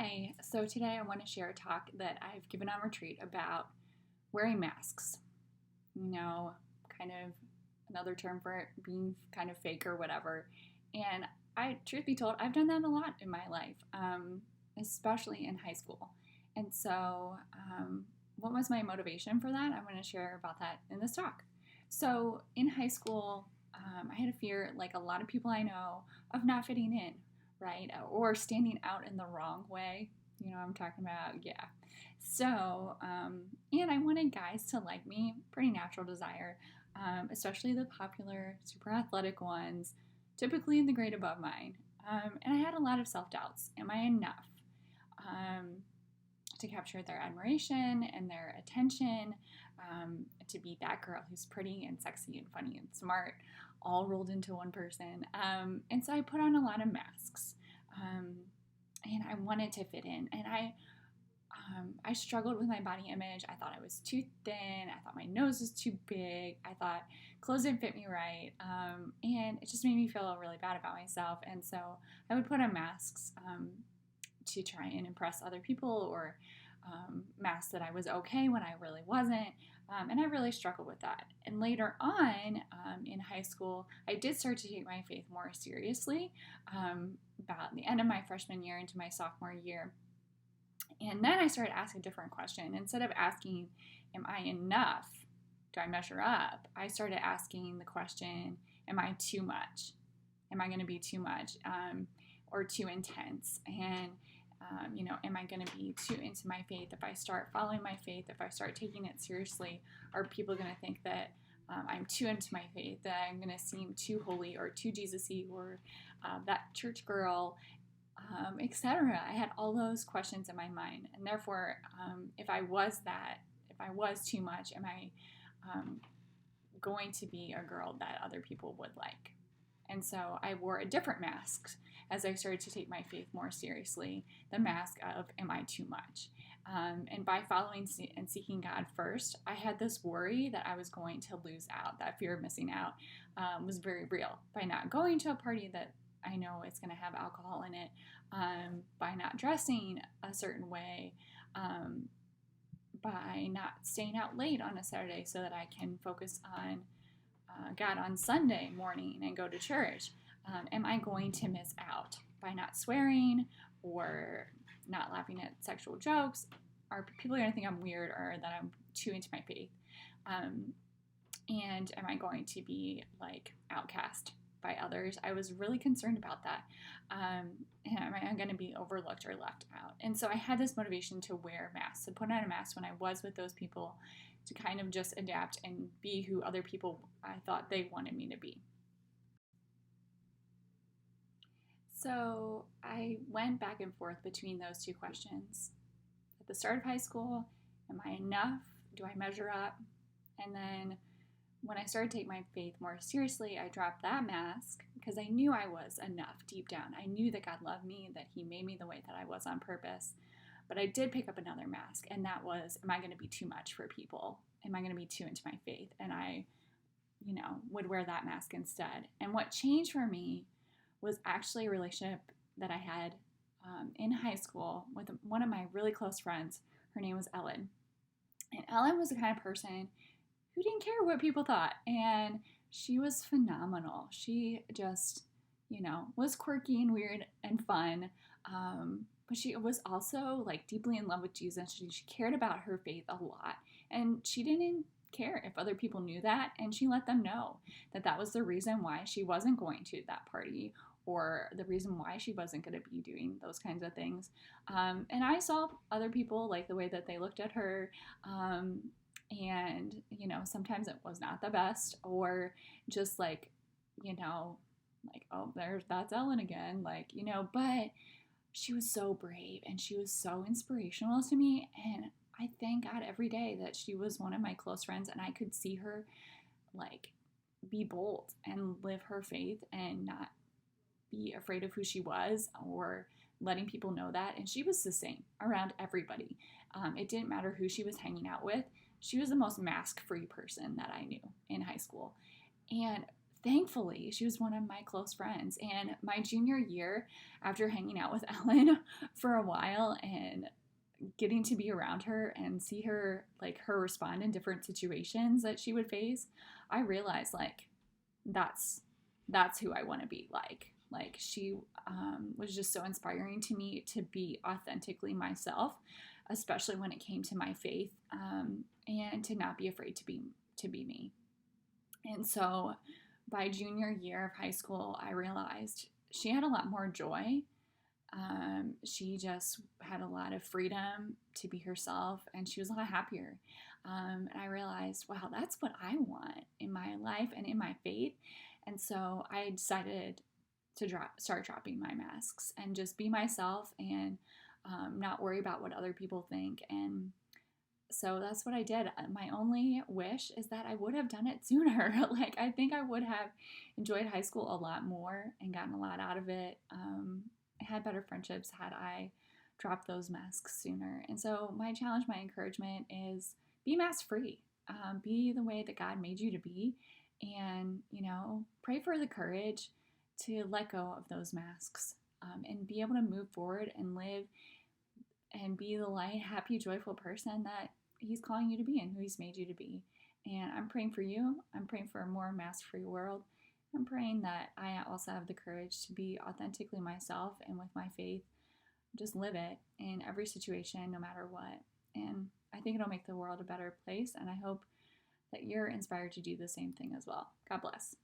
Hi, so today I want to share a talk that I've given on retreat about wearing masks. You know, kind of another term for it being kind of fake or whatever. And truth be told, I've done that a lot in my life, especially in high school. And so, what was my motivation for that? I want to share about that in this talk. So, in high school, I had a fear, like a lot of people I know, of not fitting in, right? Or standing out in the wrong way. You know what I'm talking about? Yeah. So, and I wanted guys to like me, pretty natural desire, especially the popular, super athletic ones, typically in the grade above mine. And I had a lot of self doubts. Am I enough um, to capture their admiration and their attention? To be that girl who's pretty and sexy and funny and smart, all rolled into one person. And so I put on a lot of masks. Um, and I wanted to fit in. And I struggled with my body image. I thought I was too thin. I thought my nose was too big. I thought clothes didn't fit me right. And it just made me feel really bad about myself. And so I would put on masks to try and impress other people, or masks that I was okay when I really wasn't. And I really struggled with that. And later on in high school, I did start to take my faith more seriously about the end of my freshman year into my sophomore year. And then I started asking a different question. Instead of asking, am I enough? Do I measure up? I started asking the question, am I too much? Am I going to be too much or too intense? And, am I going to be too into my faith? If I start following my faith, if I start taking it seriously, are people going to think that I'm too into my faith, that I'm going to seem too holy or too Jesus-y or that church girl? Etc. I had all those questions in my mind, and therefore, if I was too much, am I going to be a girl that other people would like? And so I wore a different mask as I started to take my faith more seriously, the mask of, am I too much? And by following and seeking God first, I had this worry that I was going to lose out. That fear of missing out was very real. By not going to a party that I know it's going to have alcohol in it, by not dressing a certain way, by not staying out late on a Saturday so that I can focus on God on Sunday morning and go to church. Am I going to miss out by not swearing or not laughing at sexual jokes? Are people going to think I'm weird or that I'm too into my faith? And am I going to be like outcast by others? I was really concerned about that. And am I going to be overlooked or left out? And so I had this motivation to wear masks, to put on a mask when I was with those people, to kind of just adapt and be who other people I thought they wanted me to be. So I went back and forth between those two questions. At the start of high school, am I enough? Do I measure up? And then when I started to take my faith more seriously, I dropped that mask because I knew I was enough deep down. I knew that God loved me, that He made me the way that I was on purpose. But I did pick up another mask, and that was, am I going to be too much for people? Am I going to be too into my faith? And I, would wear that mask instead. And what changed for me was actually a relationship that I had in high school with one of my really close friends. Her name was Ellen. And Ellen was the kind of person who didn't care what people thought. And she was phenomenal. She just, was quirky and weird and fun. But she was also like deeply in love with Jesus. She cared about her faith a lot. And she didn't care if other people knew that. And she let them know that that was the reason why she wasn't going to that party, or the reason why she wasn't going to be doing those kinds of things. And I saw other people like the way that they looked at her. And, sometimes it was not the best, or just like, oh, that's Ellen again. But she was so brave and she was so inspirational to me. And I thank God every day that she was one of my close friends and I could see her like be bold and live her faith and not be afraid of who she was or letting people know that. And she was the same around everybody. It didn't matter who she was hanging out with. She was the most mask-free person that I knew in high school. And thankfully, she was one of my close friends. And my junior year, after hanging out with Ellen for a while and getting to be around her and see her, like, her respond in different situations that she would face, I realized, like, that's who I want to be like. Like, she was just so inspiring to me to be authentically myself, especially when it came to my faith, and to not be afraid to be me. And so by junior year of high school, I realized she had a lot more joy. She just had a lot of freedom to be herself, and she was a lot happier. And I realized, wow, that's what I want in my life and in my faith. And so I decided to start dropping my masks and just be myself, and not worry about what other people think. And so that's what I did. My only wish is that I would have done it sooner. Like, I think I would have enjoyed high school a lot more and gotten a lot out of it. I had better friendships had I dropped those masks sooner. And so my challenge, my encouragement is be mask free. Be the way that God made you to be. And, pray for the courage to let go of those masks, and be able to move forward and live and be the light, happy, joyful person that He's calling you to be and who He's made you to be. And I'm praying for you. I'm praying for a more mask-free world. I'm praying that I also have the courage to be authentically myself, and with my faith, just live it in every situation, no matter what. And I think it'll make the world a better place. And I hope that you're inspired to do the same thing as well. God bless.